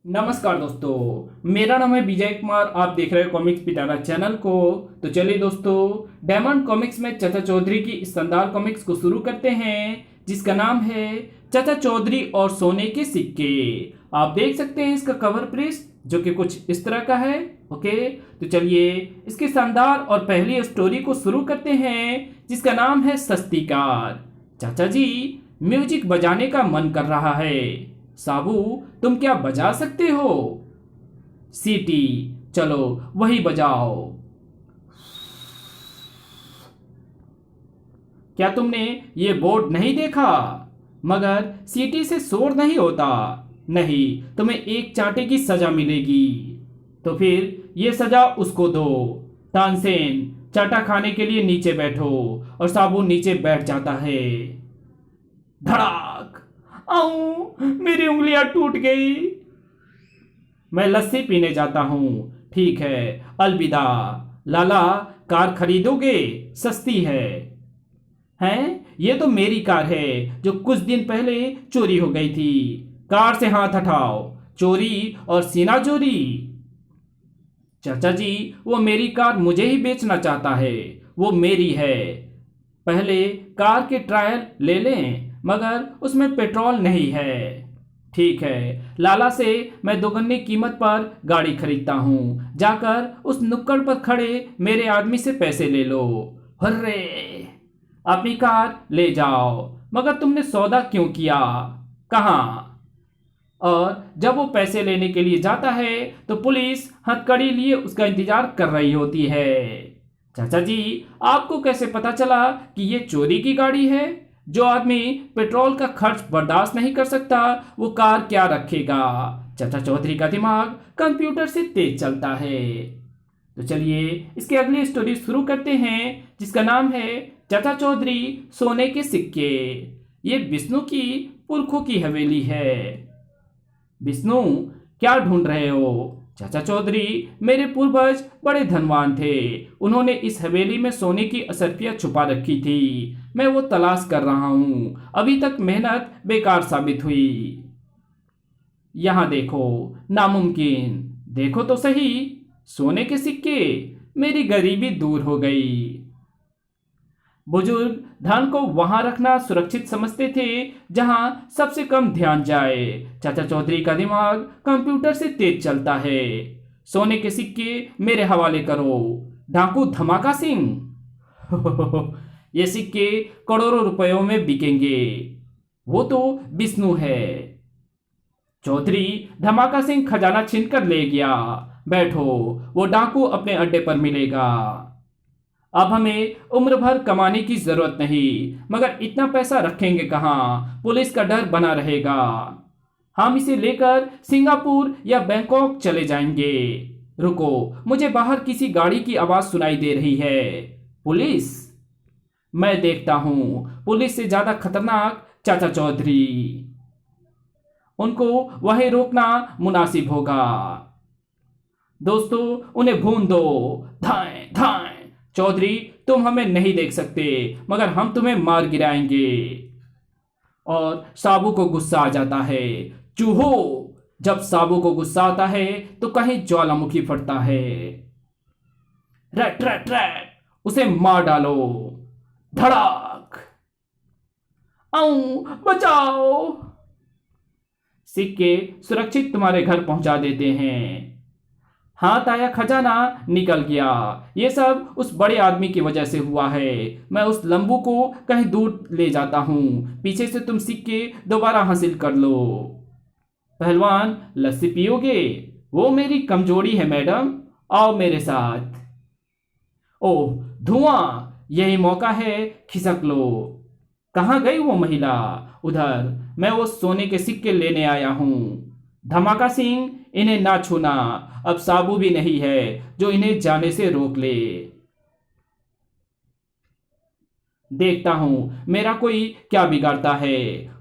नमस्कार दोस्तों, मेरा नाम है विजय कुमार। आप देख रहे हैं कॉमिक्स पिटारा चैनल को। तो चलिए दोस्तों, डायमंड कॉमिक्स में चाचा चौधरी की इस शानदार कॉमिक्स को शुरू करते हैं, जिसका नाम है चाचा चौधरी और सोने के सिक्के। आप देख सकते हैं इसका कवर पृष्ठ, जो कि कुछ इस तरह का है। ओके, तो चलिए इसकी शानदार और पहली स्टोरी को शुरू करते हैं, जिसका नाम है सस्ती कार। चाचा जी, म्यूजिक बजाने का मन कर रहा है। साबू, तुम क्या बजा सकते हो? सीटी, चलो वही बजाओ। क्या तुमने ये बोर्ड नहीं देखा? मगर सीटी से शोर नहीं होता। नहीं, तुम्हें एक चांटे की सजा मिलेगी। तो फिर ये सजा उसको दो। तानसेन, चाटा खाने के लिए नीचे बैठो। और साबू नीचे बैठ जाता है। धड़ाक! आऊं, मेरी उंगलियां टूट गई। मैं लस्सी पीने जाता हूं। ठीक है, अलविदा। लाला, कार खरीदोगे? सस्ती है। हैं? ये तो मेरी कार है, जो कुछ दिन पहले चोरी हो गई थी। कार से हाथ हटाओ। चोरी और सीना चोरी। चाचा जी, वो मेरी कार मुझे ही बेचना चाहता है। वो मेरी है। पहले कार के ट्रायल ले लें, मगर उसमें पेट्रोल नहीं है। ठीक है, लाला से मैं दोगुनी कीमत पर गाड़ी खरीदता हूँ। जाकर उस नुक्कड़ पर खड़े मेरे आदमी से पैसे ले लो। हर्रे! अपनी कार ले जाओ। मगर तुमने सौदा क्यों किया? कहाँ? और जब वो पैसे लेने के लिए जाता है तो पुलिस हथकड़ी लिए उसका इंतजार कर रही होती है। चाचा जी, आपको कैसे पता चला कि ये चोरी की गाड़ी है? जो आदमी पेट्रोल का खर्च बर्दाश्त नहीं कर सकता, वो कार क्या रखेगा? चाचा चौधरी का दिमाग कंप्यूटर से तेज चलता है। तो चलिए इसकी अगली स्टोरी शुरू करते हैं, जिसका नाम है चाचा चौधरी सोने के सिक्के। ये विष्णु की पुरखों की हवेली है। विष्णु, क्या ढूंढ रहे हो? चाचा चौधरी, मेरे पूर्वज बड़े धनवान थे। उन्होंने इस हवेली में सोने की असरफियां छुपा रखी थी। मैं वो तलाश कर रहा हूं। अभी तक मेहनत बेकार साबित हुई। यहां देखो, नामुमकिन। देखो तो सही, सोने के सिक्के। मेरी गरीबी दूर हो गई। बुजुर्ग धन को वहां रखना सुरक्षित समझते थे, जहां सबसे कम ध्यान जाए। चाचा चौधरी का दिमाग कंप्यूटर से तेज चलता है। सोने के सिक्के मेरे हवाले करो। डाकू धमाका सिंह। ये सिक्के करोड़ों रुपयों में बिकेंगे। वो तो विष्णु है। चौधरी धमाका सिंह खजाना छीनकर ले गया। बैठो, वो डाकू अपने अड्डे पर मिलेगा। अब हमें उम्र भर कमाने की जरूरत नहीं, मगर इतना पैसा रखेंगे कहाँ? पुलिस का डर बना रहेगा। हम इसे लेकर सिंगापुर या बैंकॉक चले जाएंगे। रुको, मुझे बाहर किसी गाड़ी की आवाज सुनाई दे रही है। पुलिस? मैं देखता हूं, पुलिस से ज्यादा खतरनाक चाचा चौधरी। उनको वहीं रोकना मुनासिब होगा। दोस्तों, उन्हें भून दो। धाएं धाएं। चौधरी, तुम हमें नहीं देख सकते, मगर हम तुम्हें मार गिराएंगे। और साबू को गुस्सा आ जाता है। चूहो, जब साबू को गुस्सा आता है तो कहीं ज्वालामुखी फटता है। रैट रैट रैट, उसे मार डालो। धड़ाक! आऊं, बचाओ! सिक्के सुरक्षित तुम्हारे घर पहुंचा देते हैं। हाथ आया खजाना निकल गया। ये सब उस बड़े आदमी की वजह से हुआ है। मैं उस लंबू को कहीं दूर ले जाता हूं। पीछे से तुम सिक्के दोबारा हासिल कर लो। पहलवान, लस्सी पियोगे? वो मेरी कमजोरी है मैडम। आओ मेरे साथ। ओह, धुआं! यही मौका है, खिसक लो। कहाँ गई वो महिला? उधर। मैं वो सोने के सिक्के लेने आया हूं। धमाका सिंह, इन्हें ना छूना। अब साबू भी नहीं है जो इन्हें जाने से रोक ले। देखता हूं मेरा कोई क्या बिगाड़ता है।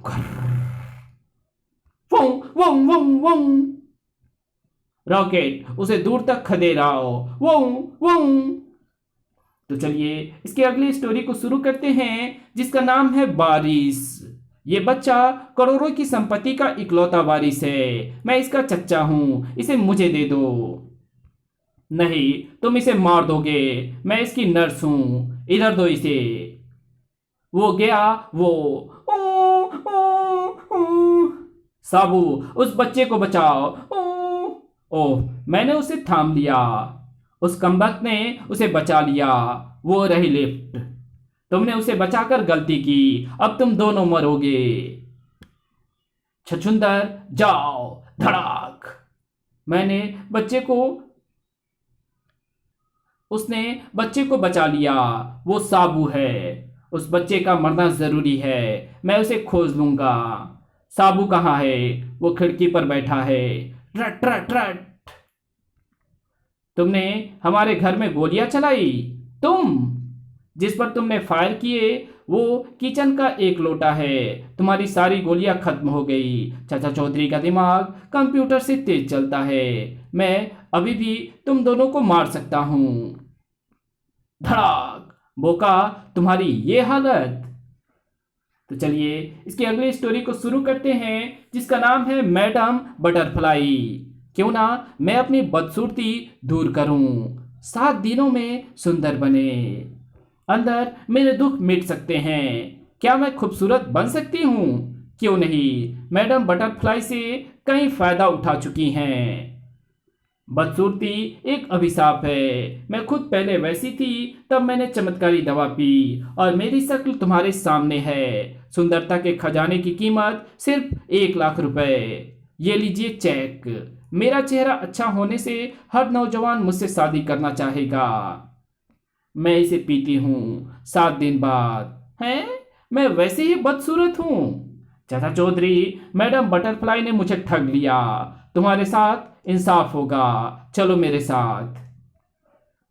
वों वों वों वों। रॉकेट, उसे दूर तक खदेड़ाओ। वों वों। तो चलिए इसकी अगली स्टोरी को शुरू करते हैं, जिसका नाम है बारिश। ये बच्चा करोड़ों की संपत्ति का इकलौता वारिस है। मैं इसका चच्चा हूं, इसे मुझे दे दो। नहीं, तुम इसे मार दोगे। मैं इसकी नर्स हूं, इधर दो इसे। वो गया वो। ओ, ओ, ओ। साबू, उस बच्चे को बचाओ। ओह, मैंने उसे थाम लिया। उस कमबख्त ने उसे बचा लिया। वो रही लिफ्ट। तुमने उसे बचाकर गलती की, अब तुम दोनों मरोगे। छछुंदर, जाओ। धड़ाक। मैंने बच्चे को उसने बच्चे को बचा लिया। वो साबू है। उस बच्चे का मरना जरूरी है। मैं उसे खोज लूंगा। साबू कहाँ है? वो खिड़की पर बैठा है। रट रट रट। तुमने हमारे घर में गोलियां चलाई? तुम? जिस पर तुमने फायर किए वो किचन का एक लोटा है। तुम्हारी सारी गोलियां खत्म हो गई। चाचा चौधरी का दिमाग कंप्यूटर से तेज चलता है। मैं अभी भी तुम दोनों को मार सकता हूं। धड़ाक। बोका, तुम्हारी ये हालत। तो चलिए इसकी अगली स्टोरी को शुरू करते हैं, जिसका नाम है मैडम बटरफ्लाई। क्यों ना मैं अपनी बदसूरती दूर करूं, 7 दिनों में सुंदर बने। अंदर मेरे दुख मिट सकते हैं। क्या मैं खूबसूरत बन सकती हूं? क्यों नहीं, मैडम बटरफ्लाई से कई फायदा उठा चुकी हैं। बदसूरती एक अभिशाप है। मैं खुद पहले वैसी थी, तब मैंने चमत्कारी दवा पी और मेरी शक्ल तुम्हारे सामने है। सुंदरता के खजाने की कीमत सिर्फ 1 लाख रुपए। ये लीजिए चेक। मेरा चेहरा अच्छा होने से हर नौजवान मुझसे शादी करना चाहेगा। मैं इसे पीती हूँ। 7 दिन बाद हैं, मैं वैसे ही बदसूरत हूँ। चाचा चौधरी, मैडम बटरफ्लाई ने मुझे ठग लिया। तुम्हारे साथ इंसाफ होगा। चलो मेरे साथ।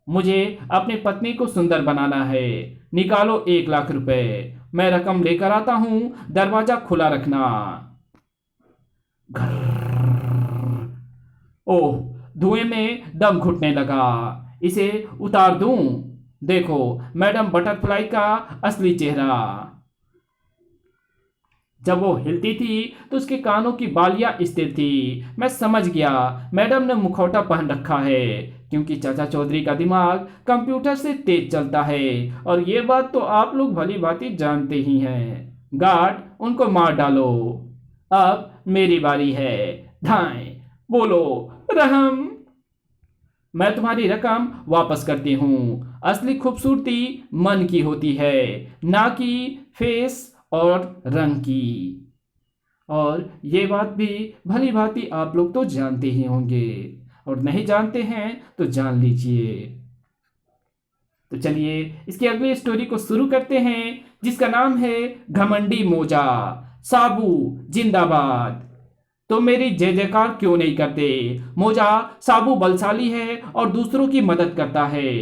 मुझे अपनी पत्नी को सुंदर बनाना है। निकालो 1 लाख रुपए। मैं रकम लेकर आता हूं, दरवाजा खुला रखना। घर्र। ओह, धुएं में दम घुटने लगा। इसे उतार दूं? देखो मैडम बटरफ्लाई का असली चेहरा। जब वो हिलती थी तो उसके कानों की बालियां स्थिर थी। मैं समझ गया, मैडम ने मुखौटा पहन रखा है, क्योंकि चाचा चौधरी का दिमाग कंप्यूटर से तेज चलता है। और ये बात तो आप लोग भली भांति जानते ही हैं। गार्ड, उनको मार डालो। अब मेरी बारी है। धाएं। बोलो रहम। मैं तुम्हारी रकम वापस करती हूँ। असली खूबसूरती मन की होती है, ना कि फेस और रंग की। और ये बात भी भली भांति आप लोग तो जानते ही होंगे, और नहीं जानते हैं तो जान लीजिए। तो चलिए इसकी अगली स्टोरी को शुरू करते हैं, जिसका नाम है घमंडी मोजा। साबू जिंदाबाद। तो मेरी जय जयकार क्यों नहीं करते? मोजा साबू बलशाली है और दूसरों की मदद करता है।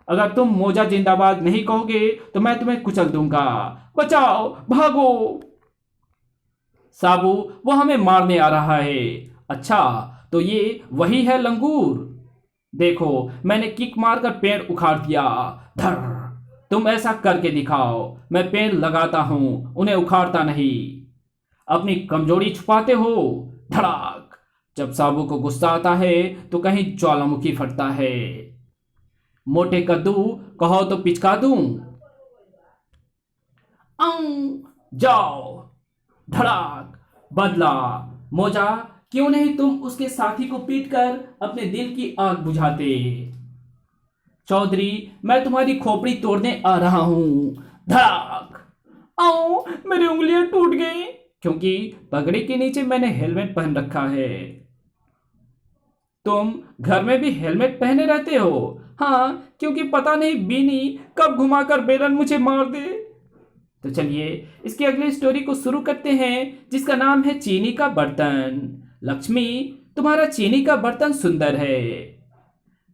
अगर तुम मोजा जिंदाबाद नहीं कहोगे तो मैं तुम्हें कुचल दूंगा। बचाओ, भागो। साबू, वो हमें मारने आ रहा है। अच्छा, तो ये वही है लंगूर। देखो, मैंने किक मारकर पेड़ उखाड़ दिया। धर। तुम ऐसा करके दिखाओ। मैं पेड़ लगाता हूं, उन्हें उखाड़ता नहीं। अपनी कमजोरी छुपाते हो। धड़ाक। जब साबू को गुस्सा आता है तो कहीं ज्वालामुखी फटता है। मोटे कद्दू, कहो तो पिचका दूं। जाओ। धड़ाक। बदला। मोजा, क्यों नहीं तुम उसके साथी को पीटकर अपने दिल की आग बुझाते? चौधरी, मैं तुम्हारी खोपड़ी तोड़ने आ रहा हूं। धड़ाक। आओ, मेरी उंगलियां टूट गई, क्योंकि पगड़ी के नीचे मैंने हेलमेट पहन रखा है। तुम घर में भी हेलमेट पहने रहते हो? हाँ, क्योंकि पता नहीं बीनी कब घुमाकर बेलन मुझे मार दे। तो चलिए इसकी अगली स्टोरी को शुरू करते हैं, जिसका नाम है चीनी का बर्तन। लक्ष्मी, तुम्हारा चीनी का बर्तन सुंदर है।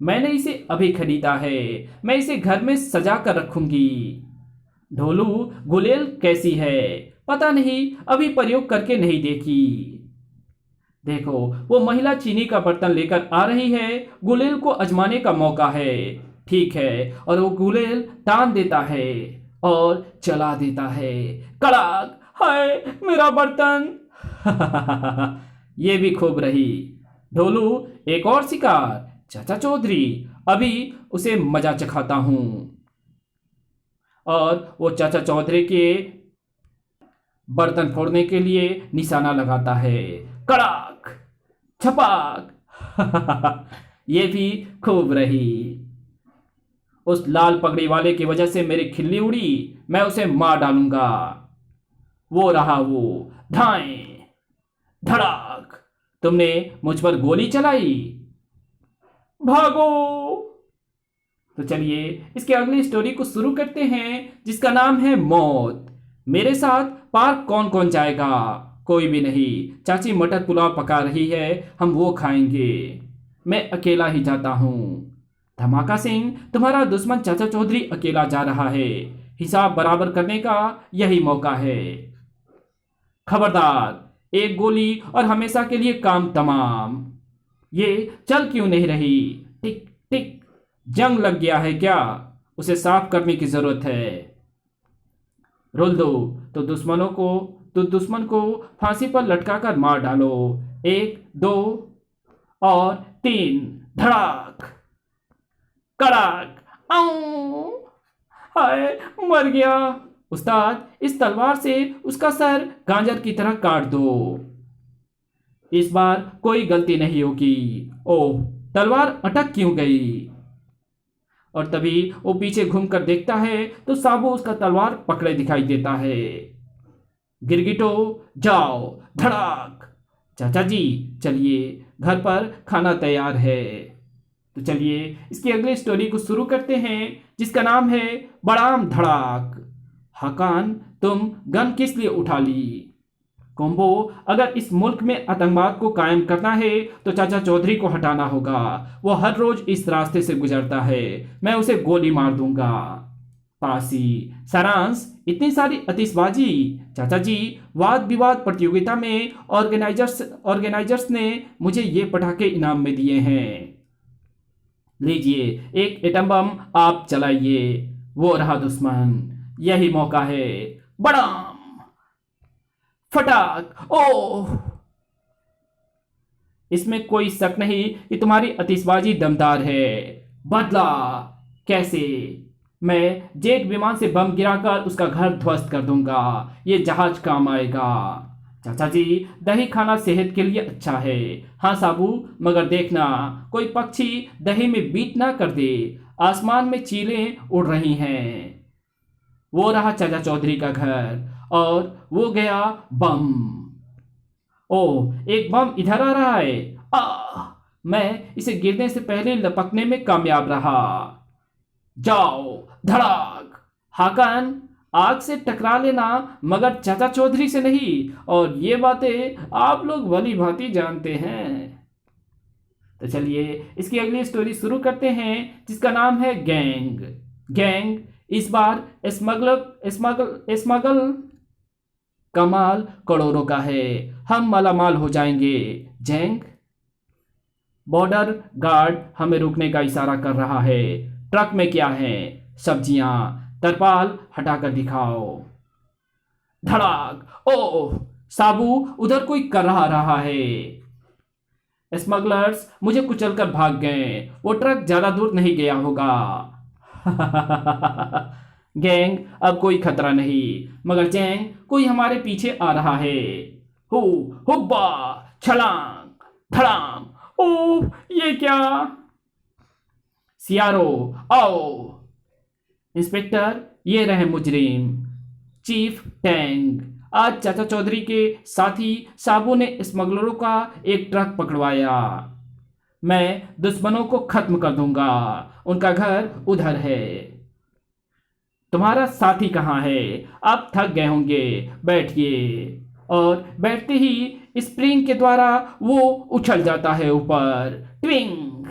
मैंने इसे अभी खरीदा है। मैं इसे घर में सजा कर रखूंगी। ढोलू, गुलेल कैसी है? पता नहीं, अभी प्रयोग करके नहीं देखी। देखो, वो महिला चीनी का बर्तन लेकर आ रही है। गुलेल को आजमाने का मौका है। ठीक है, और वो गुलेल टान देता है और चला देता है। कड़ाक। हाय मेरा बर्तन। ये भी खूब रही। ढोलू, एक और शिकार। चाचा चौधरी, अभी उसे मजा चखाता हूं। और वो चाचा चौधरी के बर्तन फोड़ने के लिए निशाना लगाता है। कड़ाक, छपाक। ये भी खूब रही। उस लाल पगड़ी वाले की वजह से मेरी खिल्ली उड़ी, मैं उसे मार डालूंगा। वो रहा वो, ढाई, धड़ाक। तुमने मुझ पर गोली चलाई, भागो। तो चलिए इसके अगली स्टोरी को शुरू करते हैं, जिसका नाम है मौत। मेरे साथ पार्क कौन कौन जाएगा? कोई भी नहीं। चाची मटर पुलाव पका रही है, हम वो खाएंगे। मैं अकेला ही जाता हूँ। धमाका सिंह, तुम्हारा दुश्मन चाचा चौधरी अकेला जा रहा है। हिसाब बराबर करने का यही मौका है। खबरदार, एक गोली और हमेशा के लिए काम तमाम। ये चल क्यों नहीं रही? टिक टिक। जंग लग गया है क्या? उसे साफ करने की जरूरत है। रोल दो तो दुश्मन को फांसी पर लटकाकर मार डालो। 1 2 और 3। धड़ाक, कड़ाक। आऊ, हाय मर गया। उस्ताद, इस तलवार से उसका सर गाजर की तरह काट दो। इस बार कोई गलती नहीं होगी। ओह, तलवार अटक क्यों गई? और तभी वो पीछे घूमकर देखता है तो साबू उसका तलवार पकड़े दिखाई देता है। गिरगिटो, जाओ। धड़ाक। चाचा जी, चलिए, घर पर खाना तैयार है। तो चलिए इसकी अगली स्टोरी को शुरू करते हैं, जिसका नाम है बड़ाम धड़ाक। हाकान, तुम गन किस लिए उठा ली? कोम्बो, अगर इस मुल्क में आतंकवाद को कायम करना है तो चाचा चौधरी को हटाना होगा। वो हर रोज इस रास्ते से गुजरता है, मैं उसे गोली मार दूंगा। पासी, सारांश, इतनी सारी आतिशबाजी। चाचा जी, वाद विवाद प्रतियोगिता में ऑर्गेनाइजर्स ने मुझे ये पटाखे इनाम में दिए हैं। लीजिए, एक एटम बम आप चलाइए। वो रहा दुश्मन, यही मौका है। बड़ा फटाक। ओह, इसमें कोई शक नहीं कि तुम्हारी आतिशबाजी दमदार है। बदला कैसे? मैं जेट विमान से बम गिराकर उसका घर ध्वस्त कर दूंगा। ये जहाज काम आएगा। चाचा जी, दही खाना सेहत के लिए अच्छा है। हाँ साबू, मगर देखना कोई पक्षी दही में बीट ना कर दे। आसमान में चीलें उड़ रही हैं। वो रहा चाचा चौधरी का घर और वो गया बम। ओ, एक बम इधर आ रहा है। मैं इसे गिरने से पहले लपकने में कामयाब रहा। जाओ। धड़ाक। हाकान, आग से टकरा लेना, मगर चाचा चौधरी से नहीं। और ये बातें आप लोग भली भांति जानते हैं। तो चलिए इसकी अगली स्टोरी शुरू करते हैं, जिसका नाम है गैंग। गैंग इस बार स्मगल का माल करोड़ों का है। हम मालामाल हो जाएंगे। जैंग, बॉर्डर गार्ड हमें रुकने का इशारा कर रहा है। ट्रक में क्या है? सब्जियां। तरपाल हटाकर दिखाओ। धड़ाक। ओह साबू, उधर कोई कर रहा है। स्मगलर्स मुझे कुचलकर भाग गए। वो ट्रक ज्यादा दूर नहीं गया होगा। गैंग, अब कोई खतरा नहीं, मगर जैंग कोई हमारे पीछे आ रहा है। हो हुब्बा, छलांग, धड़ाम। ओह, ये क्या? सियारो, आओ। इंस्पेक्टर, ये रहे मुजरिम। चीफ टैंग, आज चाचा चौधरी के साथी साबू ने स्मगलरों का एक ट्रक पकड़वाया। मैं दुश्मनों को खत्म कर दूंगा। उनका घर उधर है। तुम्हारा साथी कहाँ है? आप थक गए होंगे, बैठिए। और बैठते ही स्प्रिंग के द्वारा वो उछल जाता है ऊपर। ट्विंग,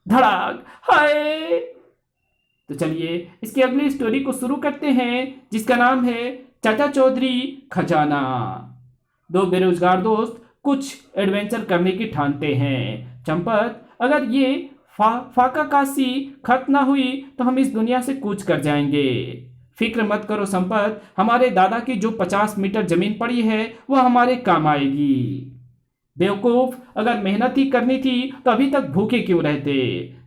धड़ाक। हाय। तो चलिए इसकी अगली स्टोरी को शुरू करते हैं, जिसका नाम है चाचा चौधरी खजाना। दो बेरोजगार दोस्त कुछ एडवेंचर करने की ठानते हैं। चंपत, अगर ये फाका काशी खत्म ना हुई तो हम इस दुनिया से कूच कर जाएंगे। फिक्र मत करो संपत, हमारे दादा की जो 50 मीटर जमीन पड़ी है वह हमारे काम आएगी। बेवकूफ, अगर मेहनत ही करनी थी तो अभी तक भूखे क्यों रहते।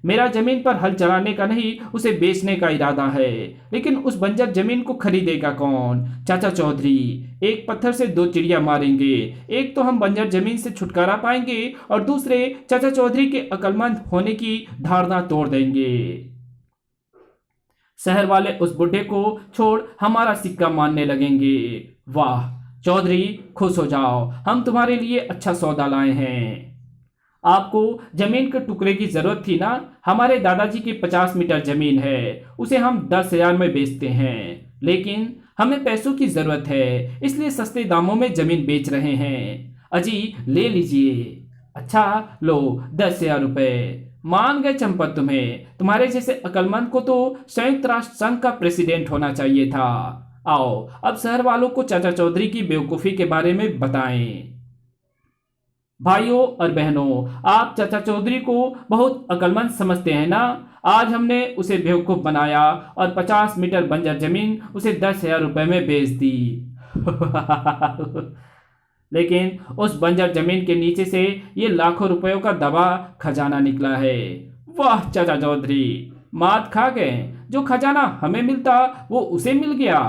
मेरा जमीन पर हल चलाने का नहीं, उसे बेचने का इरादा है। लेकिन उस बंजर जमीन को खरीदेगा कौन? चाचा चौधरी। एक पत्थर से दो चिड़िया मारेंगे, एक तो हम बंजर जमीन से छुटकारा पाएंगे और दूसरे चाचा चौधरी के अक्लमंद होने की धारणा तोड़ देंगे। शहर वाले उस बुढ़े को छोड़ हमारा सिक्का मानने लगेंगे। वाह चौधरी, खुश हो जाओ, हम तुम्हारे लिए अच्छा सौदा लाए हैं। आपको जमीन के टुकड़े की जरूरत थी ना? हमारे दादाजी की 50 मीटर जमीन है, उसे हम 10,000 में बेचते हैं। लेकिन हमें पैसों की जरूरत है, इसलिए सस्ते दामों में जमीन बेच रहे हैं। अजी ले लीजिए। अच्छा लो 10,000 रुपए। मान गए चंपत तुम्हें, तुम्हारे जैसे अक्लमंद को तो संयुक्त राष्ट्र संघ का प्रेसिडेंट होना चाहिए था। आओ अब शहर वालों को चाचा चौधरी की बेवकूफ़ी के बारे में बताएं। भाइयों और बहनों, आप चाचा चौधरी को बहुत अक्लमंद समझते हैं ना? आज हमने उसे बेवकूफ़ बनाया और 50 मीटर बंजर जमीन उसे 10,000 रुपए में बेच दी। लेकिन उस बंजर जमीन के नीचे से ये लाखों रुपयों का दबा खजाना निकला है। वाह चाचा चौधरी, मात खा गए। जो खजाना हमें मिलता वो उसे मिल गया।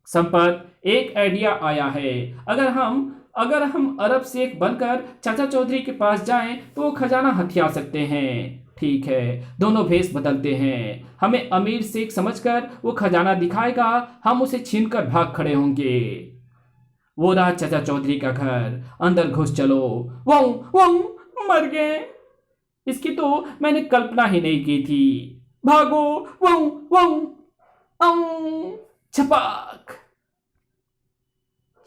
संपत, एक आइडिया आया है। अगर हम अरब शेख बनकर चाचा चौधरी के पास जाएं तो वो खजाना हथिया सकते हैं। ठीक है, दोनों भेष बदलते हैं। हमें अमीर शेख समझकर वो खजाना दिखाएगा, हम उसे छीनकर भाग खड़े होंगे। वो रहा चाचा चौधरी का घर, अंदर घुस चलो। वाऊ वाऊ, मर गए। इसकी तो मैंने कल्पना ही नहीं की थी। भागो, वाऊ वाऊ, आऊ, छपाक।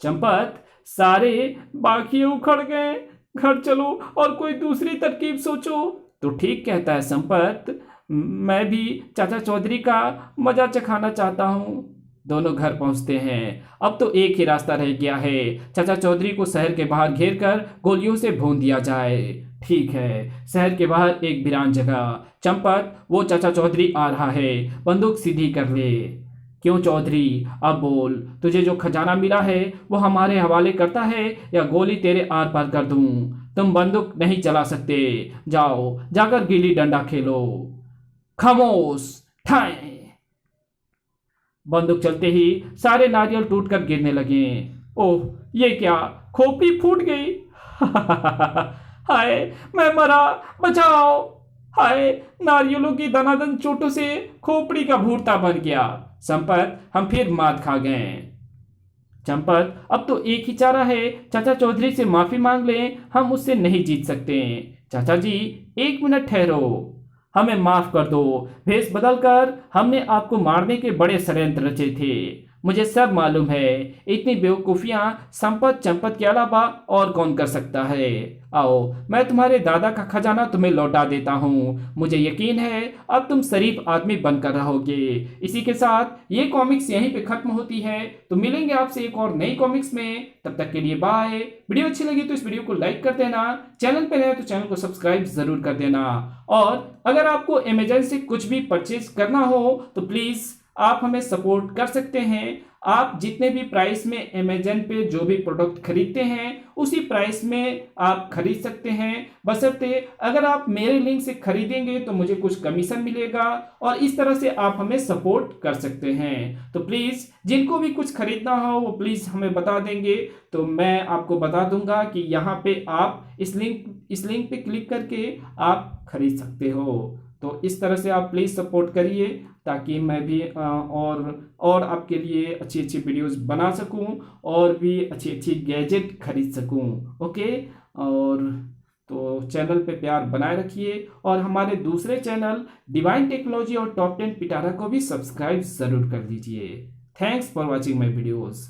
चंपत, सारे बाकी उखड़ गए। घर चलो और कोई दूसरी तरकीब सोचो। तो ठीक कहता है संपत, मैं भी चाचा चौधरी का मजा चखाना चाहता हूँ। दोनों घर पहुंचते हैं। अब तो एक ही रास्ता रह गया है, चाचा चौधरी को शहर के बाहर घेरकर गोलियों से भून दिया जाए। ठीक है, शहर के बाहर एक वीरान जगह। चंपत, वो चाचा चौधरी आ रहा है, बंदूक सीधी कर ले। क्यों चौधरी, अब बोल, तुझे जो खजाना मिला है वो हमारे हवाले करता है या गोली तेरे आर पार कर दूं? तुम बंदूक नहीं चला सकते, जाओ जाकर गिल्ली डंडा खेलो। खामोश, ठाए। बंदूक चलते ही सारे नारियल टूटकर गिरने लगे। ओह, ये क्या, खोपड़ी फूट गई। हाय, मैं मरा, बचाओ। हाय, नारियलों की दनादन चोटों से खोपड़ी का भूरता बन गया। संपत, हम फिर मात खा गए। चंपत, अब तो एक ही चारा है, चाचा चौधरी से माफी मांग लें, हम उससे नहीं जीत सकते। चाचा जी, 1 मिनट ठहरो, हमें माफ कर दो। भेष बदलकर हमने आपको मारने के बड़े षड्यंत्र रचे थे। मुझे सब मालूम है। इतनी बेवकूफ़ियाँ संपत चंपत के अलावा और कौन कर सकता है। आओ, मैं तुम्हारे दादा का खजाना तुम्हें लौटा देता हूँ। मुझे यकीन है अब तुम शरीफ आदमी बनकर रहोगे। इसी के साथ ये कॉमिक्स यहीं पे खत्म होती है। तो मिलेंगे आपसे एक और नई कॉमिक्स में, तब तक के लिए बाय। वीडियो अच्छी लगी तो इस वीडियो को लाइक कर देना, चैनल पे नए तो चैनल को सब्सक्राइब जरूर कर देना। और अगर आपको अमेजन से कुछ भी परचेज करना हो तो प्लीज़ आप हमें सपोर्ट कर सकते हैं। आप जितने भी प्राइस में अमेजन पे जो भी प्रोडक्ट खरीदते हैं उसी प्राइस में आप खरीद सकते हैं, बशर्ते अगर आप मेरे लिंक से खरीदेंगे तो मुझे कुछ कमीशन मिलेगा और इस तरह से आप हमें सपोर्ट कर सकते हैं। तो प्लीज़ जिनको भी कुछ खरीदना हो वो प्लीज़ हमें बता देंगे तो मैं आपको बता दूंगा कि यहाँ पे आप इस लिंक पे क्लिक करके आप खरीद सकते हो। तो इस तरह से आप प्लीज़ सपोर्ट करिए ताकि मैं भी और आपके लिए अच्छी अच्छी वीडियोस बना सकूं और भी अच्छी अच्छी गैजेट खरीद सकूं। ओके, और तो चैनल पे प्यार बनाए रखिए और हमारे दूसरे चैनल डिवाइन टेक्नोलॉजी और टॉप 10 पिटारा को भी सब्सक्राइब ज़रूर कर दीजिए। Thanks for watching my videos.